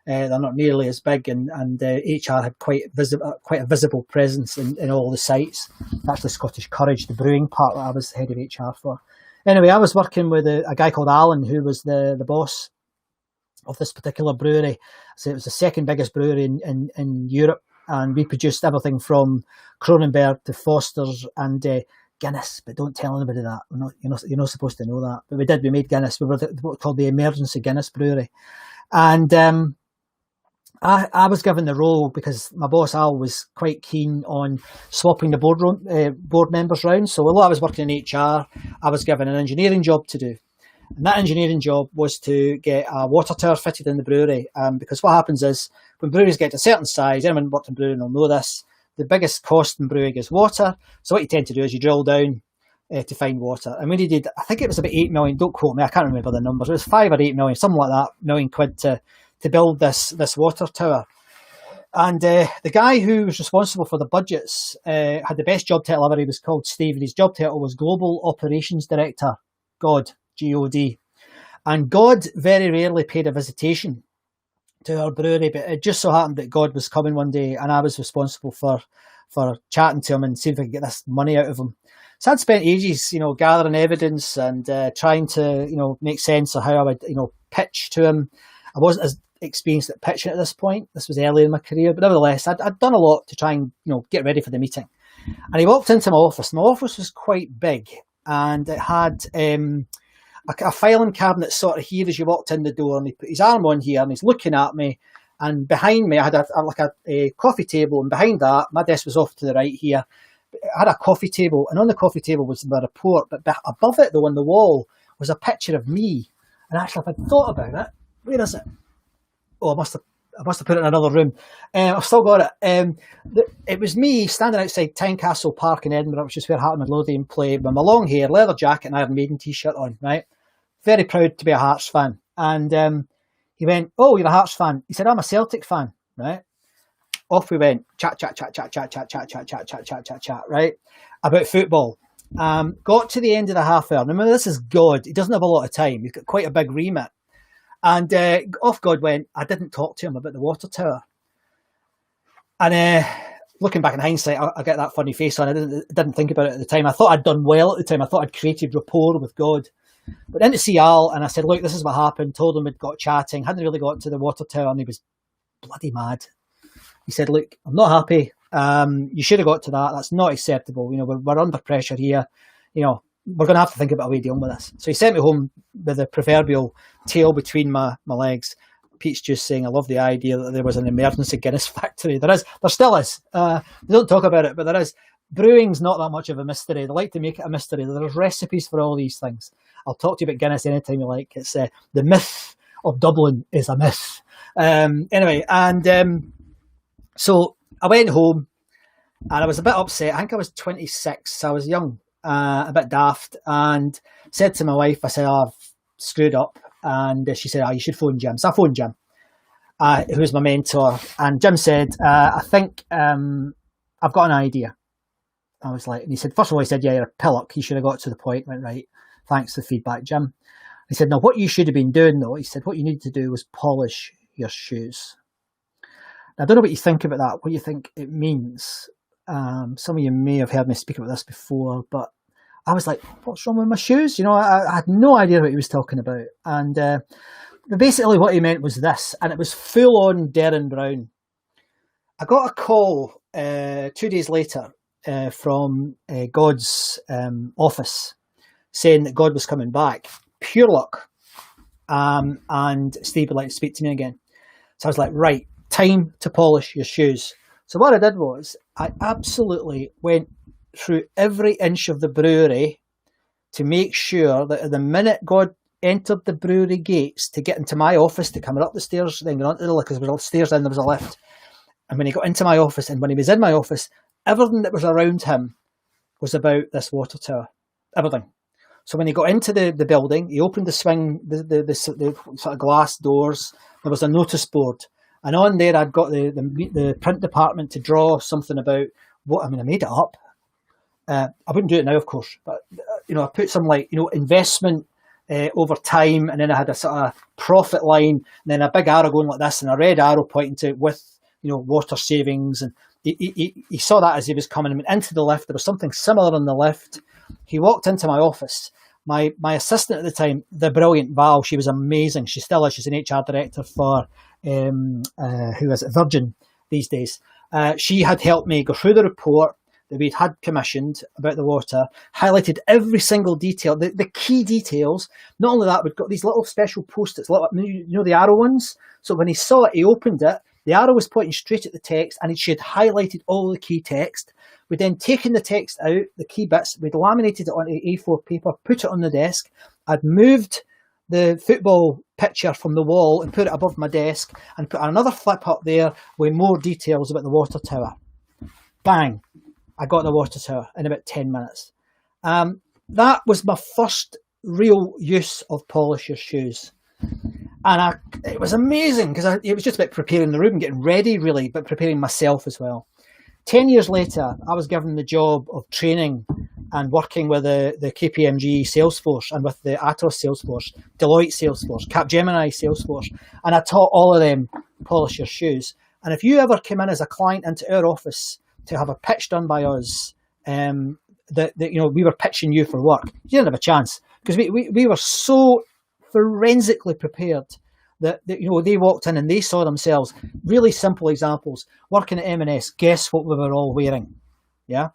They're not nearly as big, and HR had quite a visible presence in all the sites. Actually, Scottish Courage, the brewing part, that I was head of HR for. Anyway, I was working with a guy called Alan, who was the boss of this particular brewery. So it was the second biggest brewery in Europe, and we produced everything from Kronenberg to Foster's and Guinness, but don't tell anybody that. You're not supposed to know that. But we did. We made Guinness. We were what called the Emergency Guinness Brewery, and I was given the role because my boss Al was quite keen on swapping the board members round. So although I was working in HR, I was given an engineering job to do, and that engineering job was to get a water tower fitted in the brewery. Because what happens is when breweries get to a certain size, anyone worked in brewing will know this. The biggest cost in brewing is water. So what you tend to do is you drill down to find water. And we needed, I think it was about 8 million, don't quote me, I can't remember the numbers. It was 5 or 8 million, something like that, million quid to build this water tower. And the guy who was responsible for the budgets had the best job title ever. He was called Steve, and his job title was Global Operations Director, God, G-O-D. And God very rarely paid a visitation to our brewery, but it just so happened that God was coming one day, and I was responsible for for chatting to him and see if I could get this money out of him. So I'd spent ages, gathering evidence and trying to, make sense of how I would, pitch to him. I wasn't as experienced at pitching at this point. This was early in my career, but nevertheless, I'd done a lot to try and, get ready for the meeting. And he walked into my office. My office was quite big, and it had a filing cabinet sort of here as you walked in the door, and he put his arm on here, and he's looking at me. And behind me, I had a coffee table, and behind that, my desk was off to the right here. I had a coffee table, and on the coffee table was my report, but above it, though, on the wall, was a picture of me. And actually, if I'd thought about it, where is it? Oh, I must have put it in another room. I've still got it. It was me standing outside Tynecastle Park in Edinburgh, which is where Heart of Midlothian played, with my long hair, leather jacket, and Iron Maiden t-shirt on, right? Very proud to be a Hearts fan. And he went, "Oh, you're a Hearts fan." He said, "I'm a Celtic fan," right? Off we went, chat, right, about football. Got to the end of the half hour. Remember, this is God. He doesn't have a lot of time. He's got quite a big remit. And off God went. I didn't talk to him about the water tower. And looking back in hindsight, I get that funny face on. I didn't think about it at the time. I thought I'd done well at the time. I thought I'd created rapport with God. But then to see Al, and I said, "Look, this is what happened." Told him we'd got chatting. Hadn't really got to the water tower, and he was bloody mad. He said, "Look, I'm not happy. You should have got to that. That's not acceptable. We're under pressure here. We're going to have to think about a way of dealing with this." So he sent me home with the proverbial tail between my legs. Pete's just saying, "I love the idea that there was an emergency Guinness factory." There still is. They don't talk about it, but there is. Brewing's not that much of a mystery. They like to make it a mystery. There's recipes for all these things. I'll talk to you about Guinness anytime you like. It's the myth of Dublin is a myth. Anyway, and so I went home, and I was a bit upset. I think I was 26. So I was young, a bit daft, and said to my wife, I said, "Oh, I've screwed up." And she said, "Oh, you should phone Jim." So I phoned Jim, who's my mentor. And Jim said, "I think I've got an idea." I was like, and he said, first of all, he said, "Yeah, you're a pillock. You should have got to the point." I went, "Right, thanks for the feedback, Jim." He said, "No, what you should have been doing, though," he said, "what you need to do was polish your shoes." Now, I don't know what you think about that, what you think it means. Some of you may have heard me speak about this before, but I was like, what's wrong with my shoes? I had no idea what he was talking about. And basically what he meant was this, and it was full on Derren Brown. I got a call 2 days later from God's office saying that God was coming back. Pure luck. And Steve would like to speak to me again. So I was like, right, time to polish your shoes. So what I did was I absolutely went through every inch of the brewery to make sure that at the minute God entered the brewery gates to get into my office, to come up the stairs, then go onto the lift, because there was stairs and there was a lift. And when he got into my office, and when he was in my office, everything that was around him was about this water tower. Everything. So when he got into the building, he opened the swing, the sort of glass doors. There was a notice board. And on there, I'd got the print department to draw something about I made it up. I wouldn't do it now, of course. But, I put some investment over time. And then I had a sort of profit line. And then a big arrow going like this and a red arrow pointing to it with, water savings. And he saw that as he was coming into the lift. There was something similar on the lift. He walked into my office. My assistant at the time, the brilliant Val, she was amazing. She still is. She's an HR director for who is it, Virgin these days. She had helped me go through the report that we'd had commissioned about the water, highlighted every single detail, the key details. Not only that, we've got these little special post-its, the arrow ones. So when he saw it, he opened it. The arrow was pointing straight at the text, and she had highlighted all the key text. We'd then taken the text out, the key bits, we'd laminated it onto A4 paper, put it on the desk. I'd moved the football picture from the wall and put it above my desk and put another flip up there with more details about the water tower. Bang! I got the water tower in about 10 minutes. That was my first real use of polish your shoes. And it was amazing because it was just about preparing the room, getting ready really, but preparing myself as well. 10 years later, I was given the job of training and working with the KPMG Salesforce and with the Atos Salesforce, Deloitte Salesforce, Capgemini Salesforce. And I taught all of them polish your shoes. And if you ever came in as a client into our office to have a pitch done by us, that you know, we were pitching you for work, you didn't have a chance, because we were so forensically prepared that, you know, they walked in and they saw themselves. Really simple examples. Working at M&S, guess what we were all wearing? Yeah,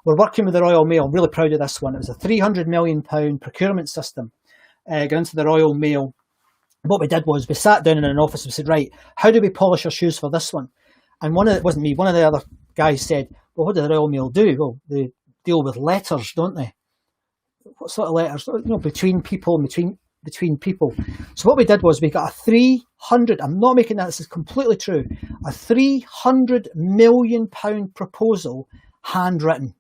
we're working with the Royal Mail. I'm really proud of this one. It was a £300 million procurement system going into the Royal Mail. What we did was we sat down in an office and said, right, how do we polish our shoes for this one? And it wasn't me, one of the other guys said, well, what do the Royal Mail do? Well, they deal with letters, don't they? What sort of letters? You know, between people, between people. So what we did was we got a 300, I'm not making that, this is completely true, a £300 million proposal handwritten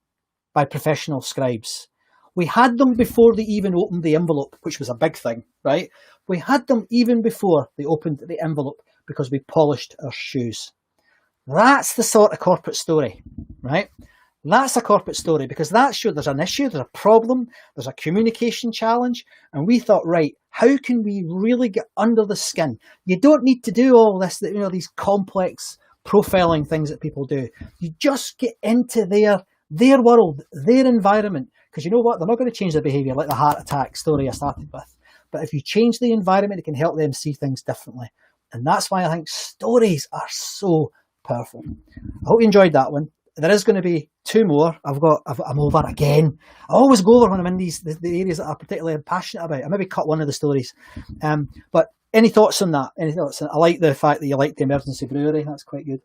by professional scribes. We had them before they even opened the envelope, which was a big thing, right? We had them even before they opened the envelope because we polished our shoes. That's the sort of corporate story, right? That's a corporate story, because that's sure there's an issue, there's a problem, there's a communication challenge, and we thought, right, how can we really get under the skin? You don't need to do all this, you know, these complex profiling things that people do. You just get into their world, their environment, because you know what? They're not going to change their behaviour, like the heart attack story I started with. But if you change the environment, it can help them see things differently. And that's why I think stories are so powerful. I hope you enjoyed that one. There is going to be two more. I'm over again. I always go over when I'm in the areas that I'm particularly passionate about. I maybe cut one of the stories. But any thoughts on that? Any thoughts? I like the fact that you like the emergency brewery. That's quite good.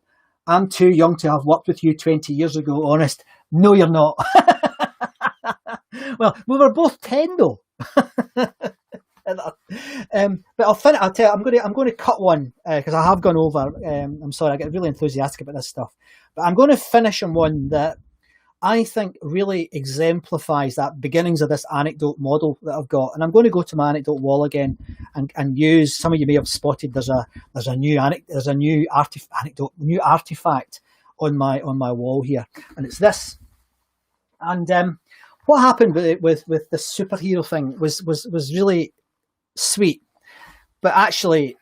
I'm too young to have worked with you 20 years ago, honest. No, you're not. Well, we were both 10 though. But I'll tell you, I'm going to cut one because I have gone over. I'm sorry, I get really enthusiastic about this stuff. But I'm going to finish on one that I think really exemplifies that beginnings of this anecdote model that I've got. And I'm going to go to my anecdote wall again and use, some of you may have spotted, there's a new artifact on my wall here, and it's this. And what happened with this superhero thing was really sweet, but actually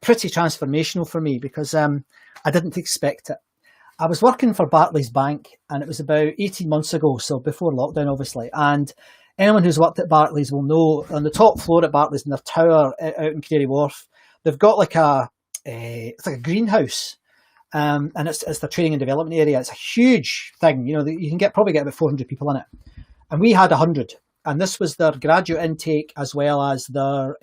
pretty transformational for me, because I didn't expect it. I was working for Barclays Bank, and it was about 18 months ago, so before lockdown, obviously. And anyone who's worked at Barclays will know, on the top floor at Barclays in their tower out in Canary Wharf, they've got like it's like a greenhouse, and it's the training and development area. It's a huge thing, you know. You can probably get about 400 people in it, and we had 100. And this was their graduate intake as well as their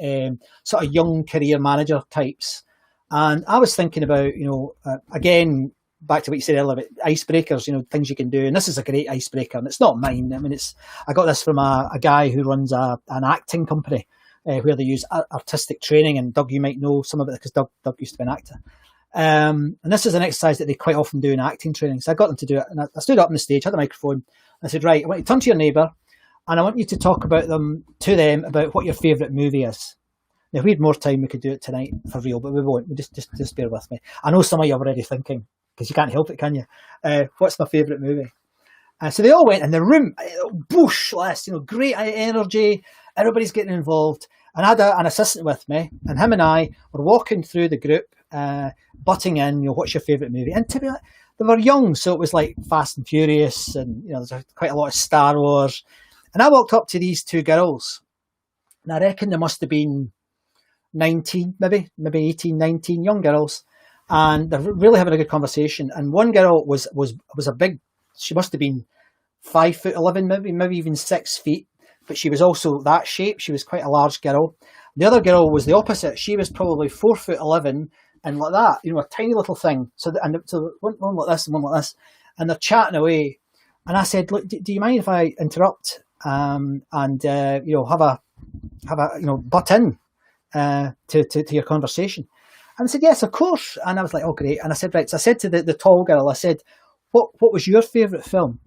sort of young career manager types. And I was thinking about, you know, again, back to what you said earlier about icebreakers, you know, things you can do. And this is a great icebreaker, and it's not mine. I mean, I got this from a guy who runs an acting company where they use artistic training. And Doug, you might know some of it because Doug used to be an actor. And this is an exercise that they quite often do in acting training. So I got them to do it. And I stood up on the stage, had a microphone. And I said, right, I want you to turn to your neighbour, and I want you to talk about to them about what your favourite movie is. Now, if we had more time, we could do it tonight for real, but we won't. Just bear with me. I know some of you are already thinking, because you can't help it, can you? What's my favourite movie? So they all went in the room, whoosh, list, you know, great energy, everybody's getting involved. And I had an assistant with me, and him and I were walking through the group, butting in, you know, what's your favourite movie? And to be honest, they were young, so it was like Fast and Furious, and, you know, there's quite a lot of Star Wars. And I walked up to these two girls, and I reckon they must have been 19, maybe 18, 19, young girls. And they're really having a good conversation. And one girl was a big, she must have been 5'11", maybe even 6 feet, but she was also that shape. She was quite a large girl. The other girl was the opposite. She was probably 4'11" and like that, you know, a tiny little thing. So one like this and one like this, and they're chatting away. And I said, look, do you mind if I interrupt and you know, have a you know, butt in to your conversation? And I said, yes, of course. And I was like, oh, great. And I said, right. So I said to the tall girl, I said, what was your favourite film?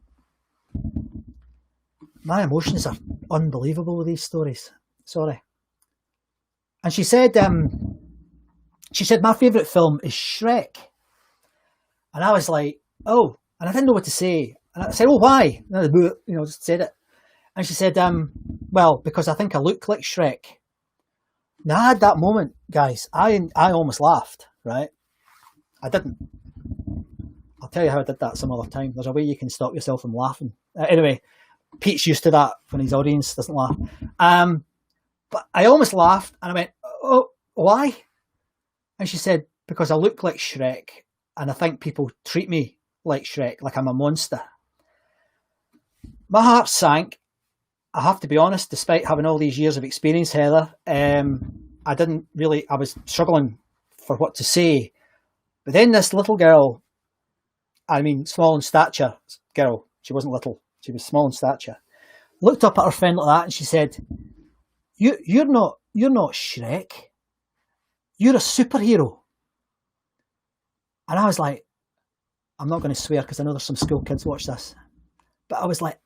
My emotions are unbelievable with these stories. Sorry. And she said, my favourite film is Shrek. And I was like, oh. And I didn't know what to say. And I said, oh, why? And I, you know, just said it. And she said, well, because I think I look like Shrek. Now, I had that moment, guys. I almost laughed, right? I didn't. I'll tell you how I did that some other time. There's a way you can stop yourself from laughing. Anyway, Pete's used to that when his audience doesn't laugh. But I almost laughed and I went, oh, why? And she said, because I look like Shrek and I think people treat me like Shrek, like I'm a monster. My heart sank. I have to be honest, despite having all these years of experience, Heather, I was struggling for what to say. But then this little girl, small in stature girl, she wasn't little, she was small in stature, looked up at her friend like that and she said, you're not Shrek, you're a superhero. And I was like, I'm not going to swear because I know there's some school kids watch this, but I was like,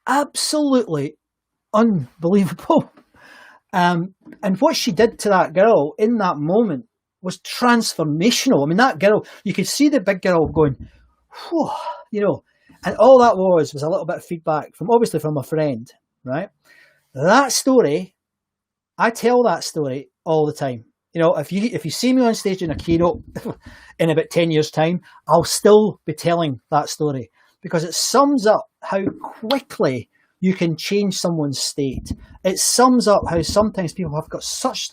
absolutely unbelievable. And what she did to that girl in that moment was transformational. I mean, that girl, you could see the big girl going, whew, and all that was a little bit of feedback from my friend, right? That story, I tell that story all the time. If you see me on stage in a keynote in about 10 years' time, I'll still be telling that story because it sums up how quickly you can change someone's state. It sums up how sometimes people have got such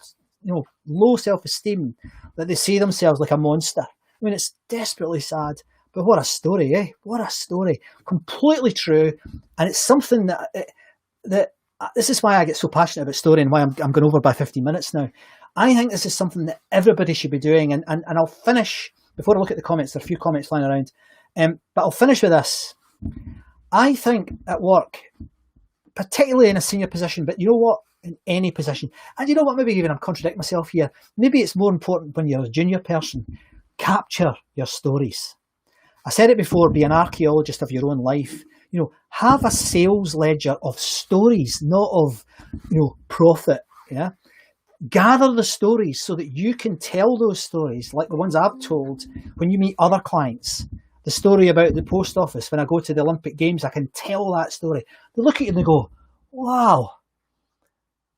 low self-esteem that they see themselves like a monster. I mean, it's desperately sad, but what a story, eh? What a story. Completely true. And it's something that this is why I get so passionate about story and why I'm going over by 50 minutes now. I think this is something that everybody should be doing. And I'll finish, before I look at the comments, there are a few comments flying around, but I'll finish with this. I think at work, particularly in a senior position, but you know what, in any position, and you know what, maybe even I'm contradicting myself here, maybe it's more important when you're a junior person, capture your stories. I said it before, be an archaeologist of your own life. Have a sales ledger of stories, not of, profit, yeah? Gather the stories so that you can tell those stories, like the ones I've told when you meet other clients. The story about the post office, when I go to the Olympic Games, I can tell that story. They look at you and they go, wow.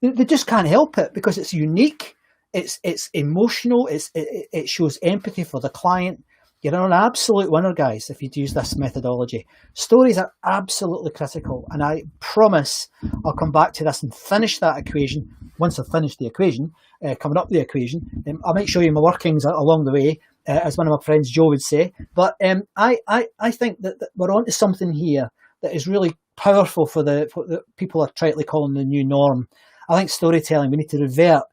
They just can't help it because it's unique, it's emotional, it shows empathy for the client. You're an absolute winner, guys, if you'd use this methodology. Stories are absolutely critical, and I promise I'll come back to this and finish that equation. Once I've finished the equation, coming up the equation, I'll make sure you my workings along the way, as one of my friends Joe would say. But I think that we're onto something here that is really powerful for the people are tritely calling the new norm. I think storytelling, we need to revert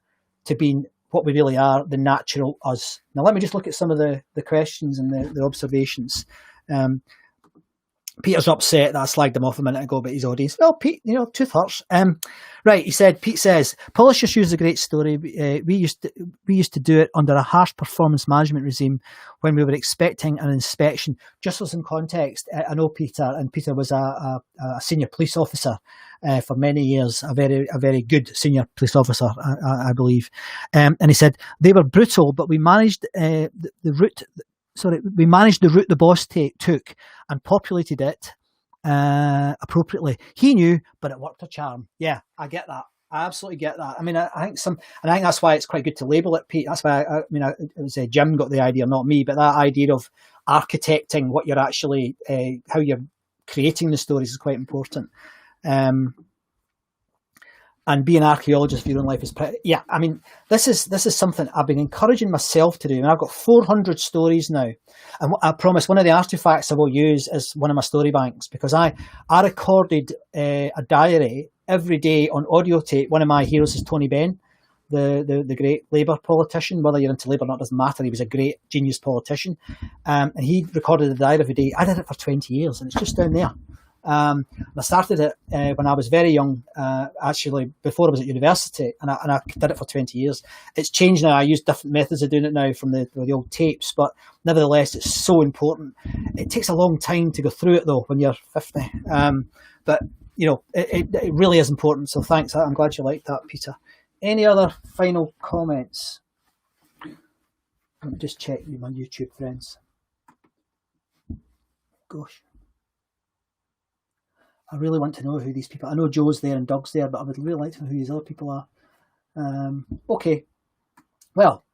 to being what we really are, the natural us. Now, let me just look at some of the questions and the observations. Peter's upset that I slagged him off a minute ago about his audience. Well, Pete, truth hurts. Right, Pete says, Polish Shoes is a great story. We used to do it under a harsh performance management regime when we were expecting an inspection. Just for some context, I know Peter, and Peter was a senior police officer for many years, a very good senior police officer, I believe. And he said, they were brutal, but we managed the route the boss took and populated it appropriately. He knew, but it worked a charm. Yeah, I get that. I absolutely get that. I mean, I think that's why it's quite good to label it, Pete. That's why it was Jim got the idea, not me, but that idea of architecting what you're actually, how you're creating the stories is quite important. And be an archaeologist for your own life is pretty, yeah. I mean, this is something I've been encouraging myself to do. And I've got 400 stories now. And I promise one of the artifacts I will use is one of my story banks, because I recorded a diary every day on audio tape. One of my heroes is Tony Benn, the great Labour politician. Whether you're into Labour or not doesn't matter. He was a great genius politician. And he recorded a diary every day. I did it for 20 years and it's just down there. And I started it when I was very young, actually before I was at university, and I did it for 20 years. It's changed now. I use different methods of doing it now from the old tapes, but nevertheless, it's so important. It takes a long time to go through it though when you're 50, but it really is important. So thanks. I'm glad you liked that, Peter. Any other final comments? Let me just check my YouTube friends. Gosh. I really want to know who these people are. I know Joe's there and Doug's there, but I would really like to know who these other people are. Okay. Well,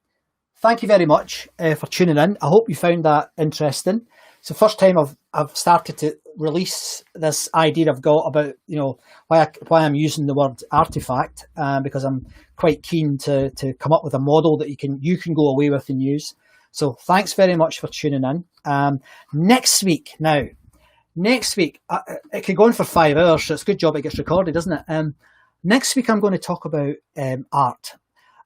thank you very much for tuning in. I hope you found that interesting. It's the first time I've started to release this idea I've got about, you know, why I'm using the word artifact, because I'm quite keen to come up with a model that you can go away with and use. So thanks very much for tuning in. Next week, it could go on for 5 hours, so it's a good job it gets recorded, isn't it? Next week, I'm going to talk about art.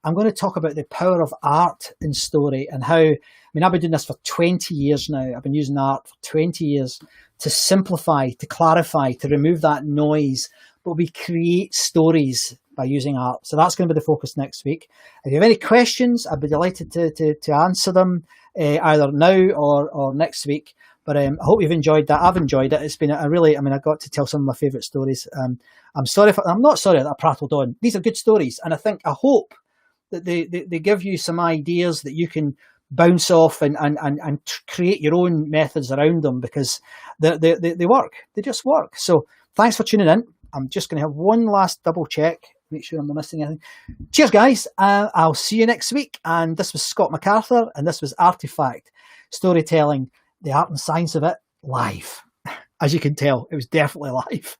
I'm going to talk about the power of art in story and how, I mean, I've been doing this for 20 years now. I've been using art for 20 years to simplify, to clarify, to remove that noise, but we create stories by using art. So that's going to be the focus next week. If you have any questions, I'd be delighted to answer them either now or next week. But I hope you've enjoyed that. I've enjoyed it. It's been I got to tell some of my favourite stories. I'm not sorry that I prattled on. These are good stories. And I hope that they give you some ideas that you can bounce off and create your own methods around them, because they work. They just work. So thanks for tuning in. I'm just going to have one last double check, make sure I'm not missing anything. Cheers, guys. I'll see you next week. And this was Scott McArthur, and this was Artefact Storytelling, the art and science of it, live. As you can tell, it was definitely live.